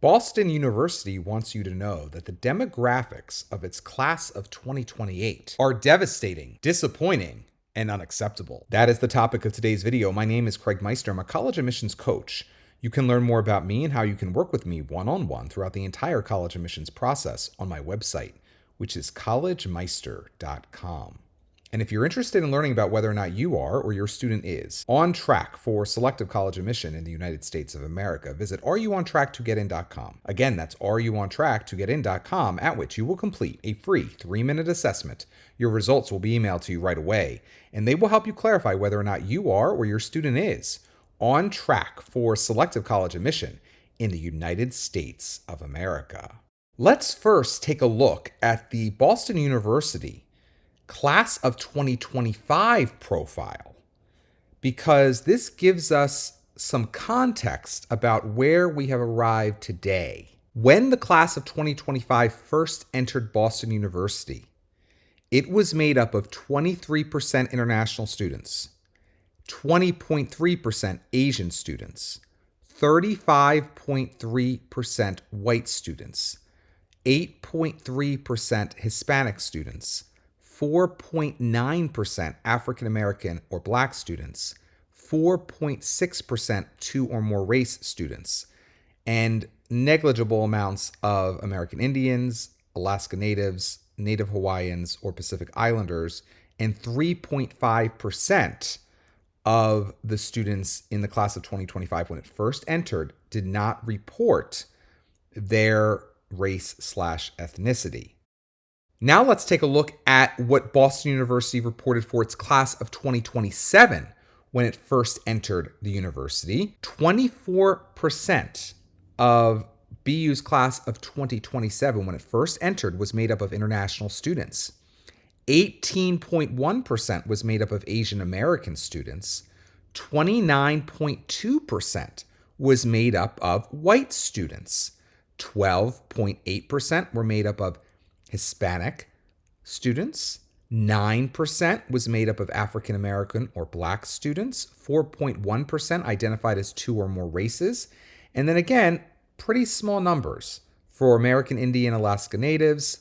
Boston University wants you to know that the demographics of its class of 2028 are devastating, disappointing, and unacceptable. That is the topic of today's video. My name is Craig Meister. I'm a college admissions coach. You can learn more about me and how you can work with me one-on-one throughout the entire college admissions process on my website, which is collegemeister.com. And if you're interested in learning about whether or not you are or your student is on track for selective college admission in the United States of America, visit areyouontracktogetin.com. Again, that's areyouontracktogetin.com, at which you will complete a free 3-minute assessment. Your results will be emailed to you right away, and they will help you clarify whether or not you are or your student is on track for selective college admission in the United States of America. Let's first take a look at the Boston University Class of 2025 profile, because this gives us some context about where we have arrived today. When the class of 2025 first entered Boston University, it was made up of 23% international students, 20.3% Asian students, 35.3% white students, 8.3% Hispanic students, 4.9% African American or Black students, 4.6% two or more race students, and negligible amounts of American Indians, Alaska Natives, Native Hawaiians, or Pacific Islanders, and 3.5% of the students in the class of 2025 when it first entered did not report their race/ethnicity. Now let's take a look at what Boston University reported for its class of 2027 when it first entered the university. 24% of BU's class of 2027 when it first entered was made up of international students. 18.1% was made up of Asian American students. 29.2% was made up of white students. 12.8% were made up of Hispanic students, 9% was made up of African American or Black students, 4.1% identified as two or more races, and then again, pretty small numbers for American Indian Alaska Natives,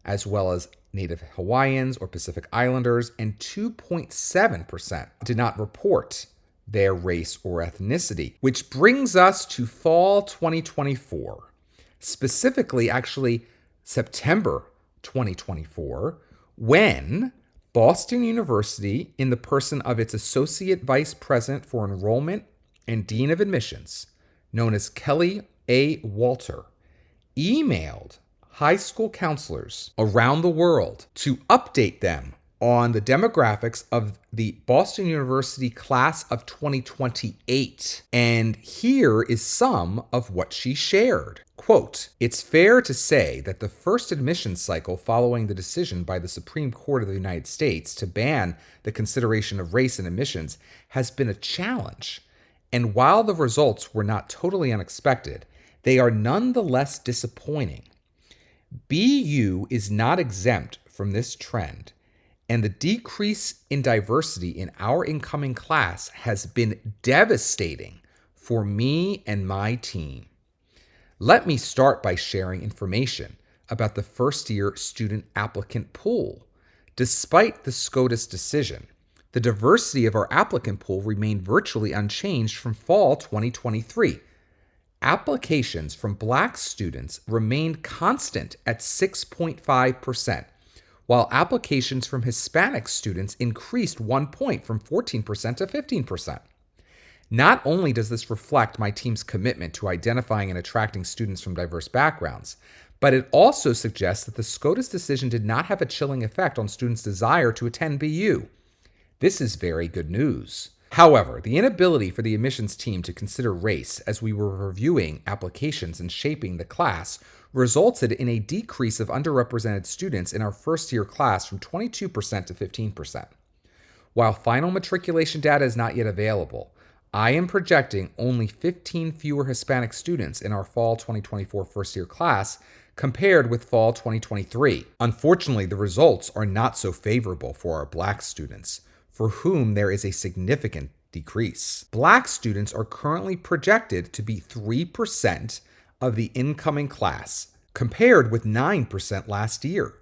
as well as Native Hawaiians or Pacific Islanders, and 2.7% did not report their race or ethnicity, which brings us to fall 2024, specifically actually September 2024, when Boston University, in the person of its Associate Vice President for Enrollment and Dean of Admissions, known as Kelly A. Walter, emailed high school counselors around the world to update them on the demographics of the Boston University class of 2028. And here is some of what she shared. Quote, "It's fair to say that the first admission cycle following the decision by the Supreme Court of the United States to ban the consideration of race in admissions has been a challenge. And while the results were not totally unexpected, they are nonetheless disappointing. BU is not exempt from this trend, and the decrease in diversity in our incoming class has been devastating for me and my team. Let me start by sharing information about the first-year student applicant pool. Despite the SCOTUS decision, the diversity of our applicant pool remained virtually unchanged from fall 2023. Applications from Black students remained constant at 6.5%, while applications from Hispanic students increased 1 point from 14% to 15%. Not only does this reflect my team's commitment to identifying and attracting students from diverse backgrounds, but it also suggests that the SCOTUS decision did not have a chilling effect on students' desire to attend BU. This is very good news. However, the inability for the admissions team to consider race as we were reviewing applications and shaping the class resulted in a decrease of underrepresented students in our first-year class from 22% to 15%. While final matriculation data is not yet available, I am projecting only 15 fewer Hispanic students in our fall 2024 first-year class compared with fall 2023. Unfortunately, the results are not so favorable for our Black students, for whom there is a significant decrease. Black students are currently projected to be 3% of the incoming class, compared with 9% last year.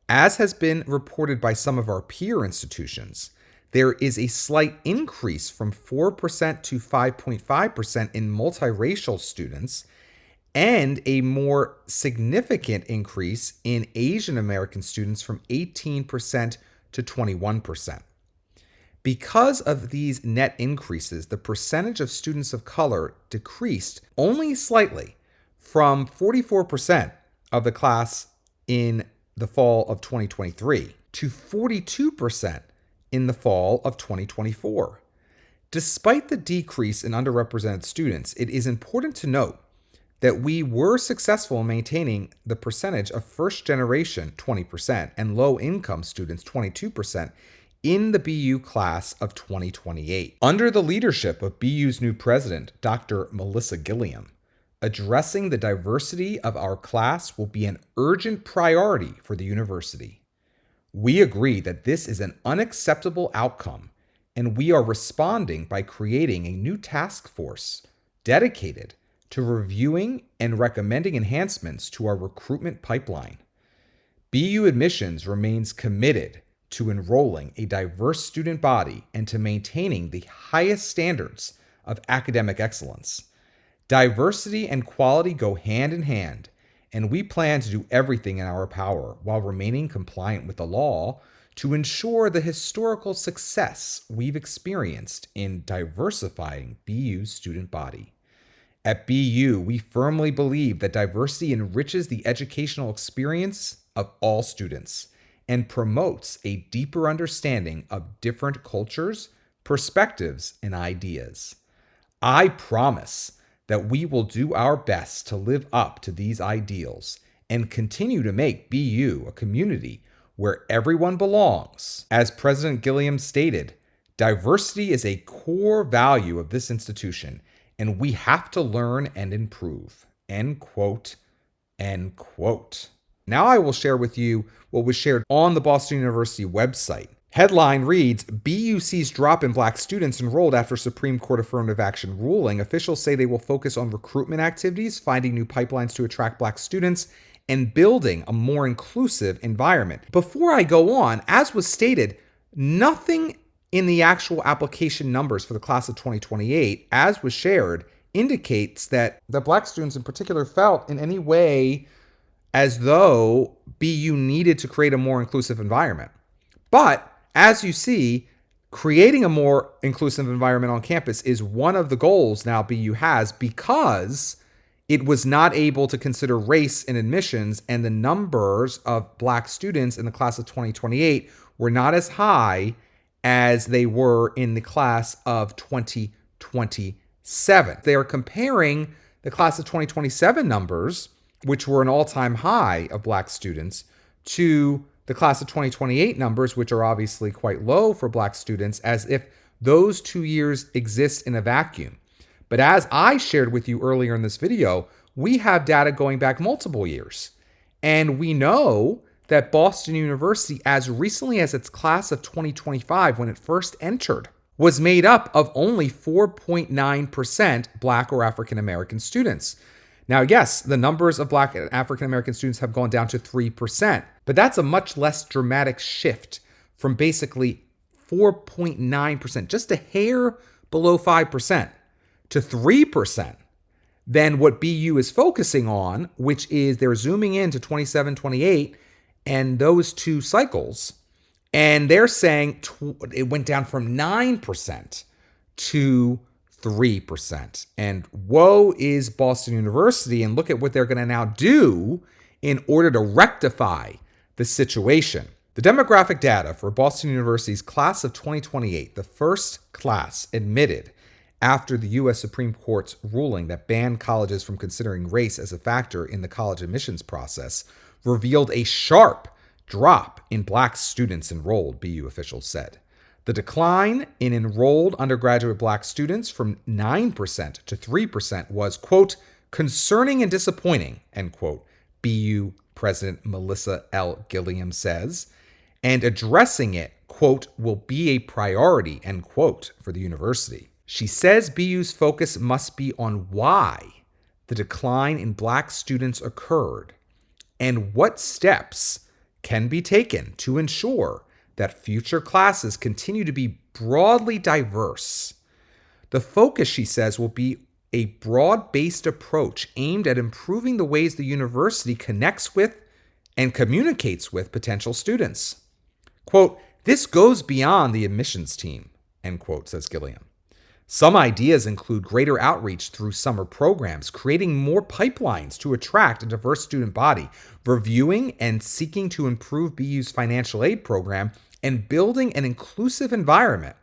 As has been reported by some of our peer institutions, there is a slight increase from 4% to 5.5% in multiracial students, and a more significant increase in Asian American students from 18% to 21%. Because of these net increases, the percentage of students of color decreased only slightly from 44% of the class in the fall of 2023 to 42% in the fall of 2024. Despite the decrease in underrepresented students, it is important to note that we were successful in maintaining the percentage of first generation 20% and low income students 22% in the BU class of 2028. Under the leadership of BU's new president, Dr. Melissa Gilliam, addressing the diversity of our class will be an urgent priority for the university. We agree that this is an unacceptable outcome, and we are responding by creating a new task force dedicated to reviewing and recommending enhancements to our recruitment pipeline. BU Admissions remains committed to enrolling a diverse student body and to maintaining the highest standards of academic excellence. Diversity and quality go hand in hand, and we plan to do everything in our power while remaining compliant with the law to ensure the historical success we've experienced in diversifying BU's student body. At BU, we firmly believe that diversity enriches the educational experience of all students and promotes a deeper understanding of different cultures, perspectives, and ideas. I promise that we will do our best to live up to these ideals and continue to make BU a community where everyone belongs. As President Gilliam stated, diversity is a core value of this institution, and we have to learn and improve. End quote, end quote. Now I will share with you what was shared on the Boston University website. Headline reads, BU sees drop in Black students enrolled after Supreme Court affirmative action ruling. Officials say they will focus on recruitment activities, finding new pipelines to attract Black students, and building a more inclusive environment. Before I go on, as was stated, nothing in the actual application numbers for the class of 2028, as was shared, indicates that the Black students in particular felt in any way as though BU needed to create a more inclusive environment. But as you see, creating a more inclusive environment on campus is one of the goals now BU has, because it was not able to consider race in admissions, and the numbers of Black students in the class of 2028 were not as high as they were in the class of 2027. They are comparing the class of 2027 numbers, which were an all-time high of Black students, to the class of 2028 numbers, which are obviously quite low for Black students, as if those 2 years exist in a vacuum. But as I shared with you earlier in this video, we have data going back multiple years. And we know that Boston University, as recently as its class of 2025, when it first entered, was made up of only 4.9% Black or African American students. Now, yes, the numbers of Black and African American students have gone down to 3%, but that's a much less dramatic shift from basically 4.9%, just a hair below 5%, to 3% than what BU is focusing on, which is they're zooming into 27, 28, and those two cycles. And they're saying it went down from 9% to 3%. And woe is Boston University, and look at what they're going to now do in order to rectify the situation. The demographic data for Boston University's class of 2028, the first class admitted after the U.S. Supreme Court's ruling that banned colleges from considering race as a factor in the college admissions process, revealed a sharp drop in Black students enrolled, BU officials said. The decline in enrolled undergraduate Black students from 9% to 3% was, quote, concerning and disappointing, end quote, BU President Melissa L. Gilliam says, and addressing it, quote, will be a priority, end quote, for the university. She says BU's focus must be on why the decline in Black students occurred, and what steps can be taken to ensure that future classes continue to be broadly diverse. The focus, she says, will be a broad-based approach aimed at improving the ways the university connects with and communicates with potential students. Quote, "This goes beyond the admissions team," end quote, says Gilliam. Some ideas include greater outreach through summer programs, creating more pipelines to attract a diverse student body, reviewing and seeking to improve BU's financial aid program, and building an inclusive environment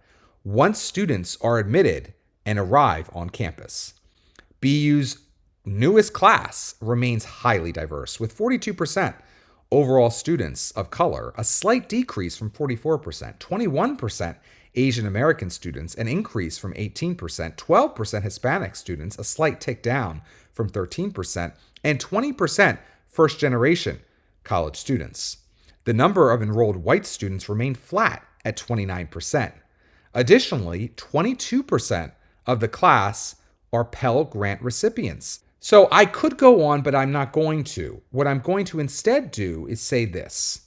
once students are admitted and arrive on campus. BU's newest class remains highly diverse, with 42% overall students of color, a slight decrease from 44%, 21% Asian American students, an increase from 18%, 12% Hispanic students, a slight tick down from 13%, and 20% first-generation college students. The number of enrolled white students remained flat at 29%. Additionally, 22% of the class are Pell Grant recipients. So I could go on, but I'm not going to. What I'm going to instead do is say this.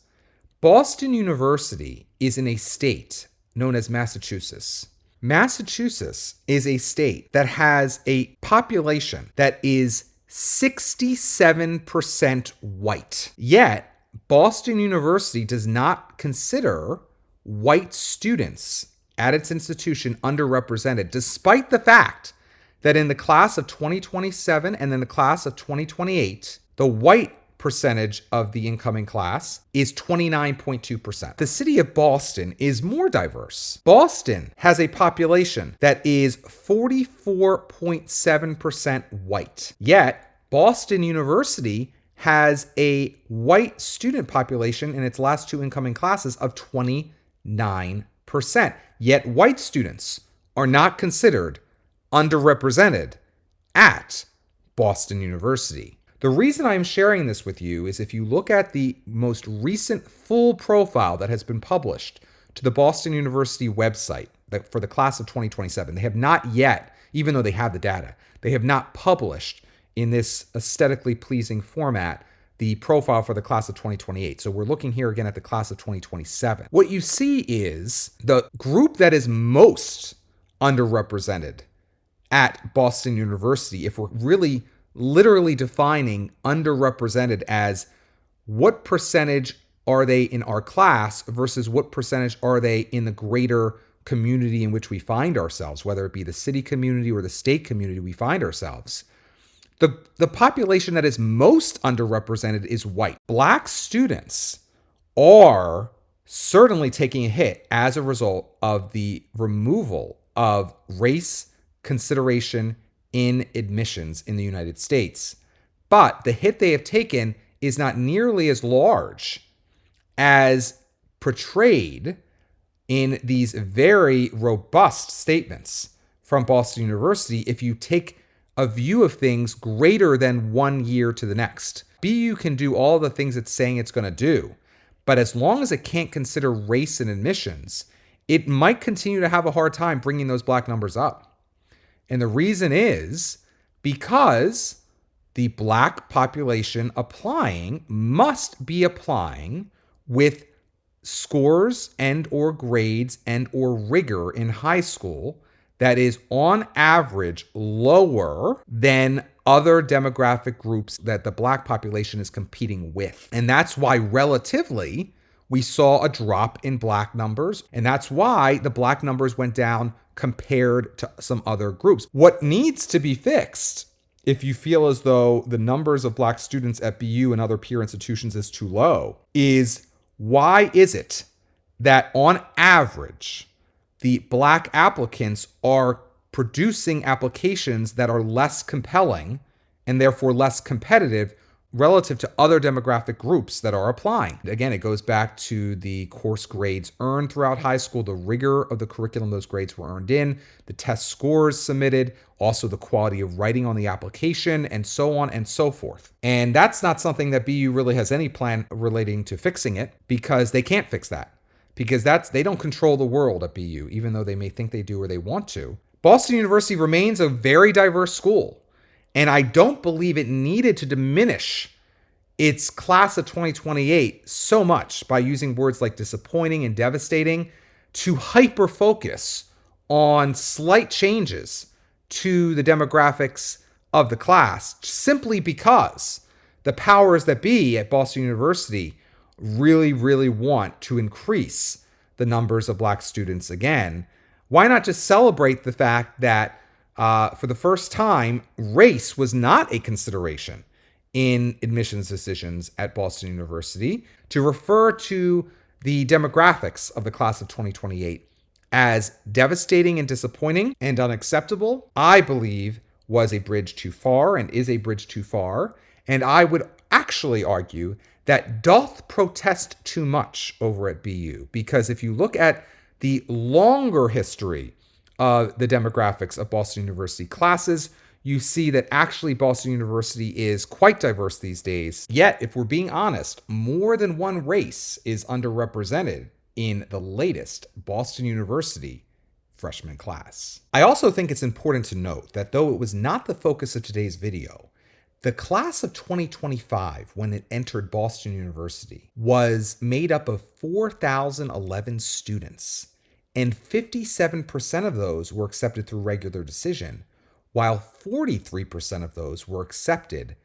Boston University is in a state known as Massachusetts. Massachusetts is a state that has a population that is 67% white. Yet, Boston University does not consider white students at its institution underrepresented, despite the fact that in the class of 2027 and in the class of 2028, the white percentage of the incoming class is 29.2%. The city of Boston is more diverse. Boston has a population that is 44.7% white. Yet, Boston University has a white student population in its last two incoming classes of 29%. Yet, white students are not considered underrepresented at Boston University. The reason I'm sharing this with you is if you look at the most recent full profile that has been published to the Boston University website for the class of 2027, they have not yet, even though they have the data, they have not published in this aesthetically pleasing format the profile for the class of 2028. So we're looking here again at the class of 2027. What you see is the group that is most underrepresented at Boston University, if we're really literally defining underrepresented as what percentage are they in our class versus what percentage are they in the greater community in which we find ourselves, whether it be the city community or the state community we find ourselves. The population that is most underrepresented is white. Black students are certainly taking a hit as a result of the removal of race consideration in admissions in the United States. But the hit they have taken is not nearly as large as portrayed in these very robust statements from Boston University if you take a view of things greater than 1 year to the next. BU can do all the things it's saying it's going to do, but as long as it can't consider race in admissions, it might continue to have a hard time bringing those black numbers up. And the reason is because the black population applying must be applying with scores and or grades and or rigor in high school that is on average lower than other demographic groups that the black population is competing with. And that's why relatively we saw a drop in black numbers. And that's why the black numbers went down compared to some other groups. What needs to be fixed, if you feel as though the numbers of black students at BU and other peer institutions is too low, is why is it that on average, the black applicants are producing applications that are less compelling and therefore less competitive relative to other demographic groups that are applying? Again, it goes back to the course grades earned throughout high school, the rigor of the curriculum those grades were earned in, the test scores submitted, also the quality of writing on the application, and so on and so forth. And that's not something that BU really has any plan relating to fixing it, because they can't fix that. Because they don't control the world at BU, even though they may think they do or they want to. Boston University remains a very diverse school. And I don't believe it needed to diminish its class of 2028 so much by using words like disappointing and devastating to hyper focus on slight changes to the demographics of the class, simply because the powers that be at Boston University really, really want to increase the numbers of Black students again. Why not just celebrate the fact that for the first time, race was not a consideration in admissions decisions at Boston University, to refer to the demographics of the class of 2028 as devastating and disappointing and unacceptable, I believe was a bridge too far and is a bridge too far. And I would actually argue that doth protest too much over at BU, because if you look at the longer history of the demographics of Boston University classes, you see that actually Boston University is quite diverse these days. Yet, if we're being honest, more than one race is underrepresented in the latest Boston University freshman class. I also think it's important to note that though it was not the focus of today's video, the class of 2025, when it entered Boston University, was made up of 4,011 students, and 57% of those were accepted through regular decision, while 43% of those were accepted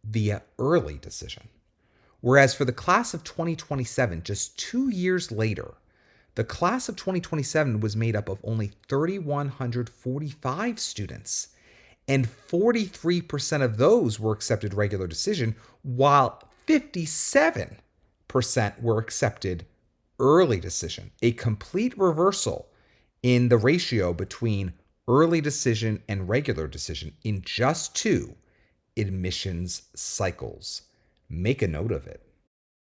via early decision. Whereas for the class of 2027, just 2 years later, the class of 2027 was made up of only 3,145 students, and 43% of those were accepted regular decision, while 57% were accepted early decision. A complete reversal in the ratio between early decision and regular decision in just 2 admissions cycles. Make a note of it.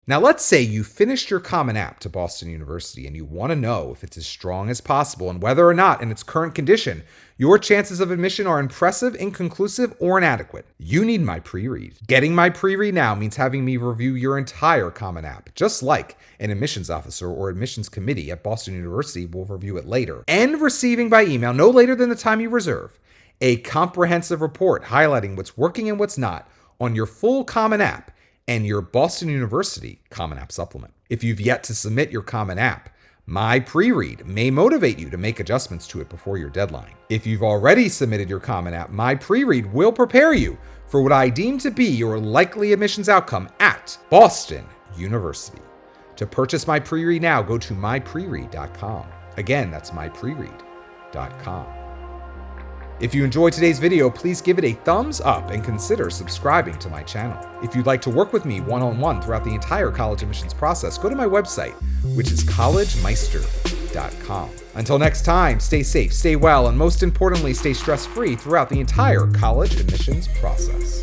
Now, let's say you finished your Common App to Boston University and you want to know if it's as strong as possible and whether or not, in its current condition, your chances of admission are impressive, inconclusive, or inadequate. You need my pre-read. Getting my pre-read now means having me review your entire Common App, just like an admissions officer or admissions committee at Boston University will review it later, and receiving by email, no later than the time you reserve, a comprehensive report highlighting what's working and what's not on your full Common App and your Boston University Common App supplement. If you've yet to submit your Common App, my pre-read may motivate you to make adjustments to it before your deadline. If you've already submitted your Common App, my pre-read will prepare you for what I deem to be your likely admissions outcome at Boston University. To purchase my pre-read now, go to mypreread.com. Again, that's mypreread.com. If you enjoyed today's video, please give it a thumbs up and consider subscribing to my channel. If you'd like to work with me one-on-one throughout the entire college admissions process, go to my website, which is collegemeister.com. Until next time, stay safe, stay well, and most importantly, stay stress-free throughout the entire college admissions process.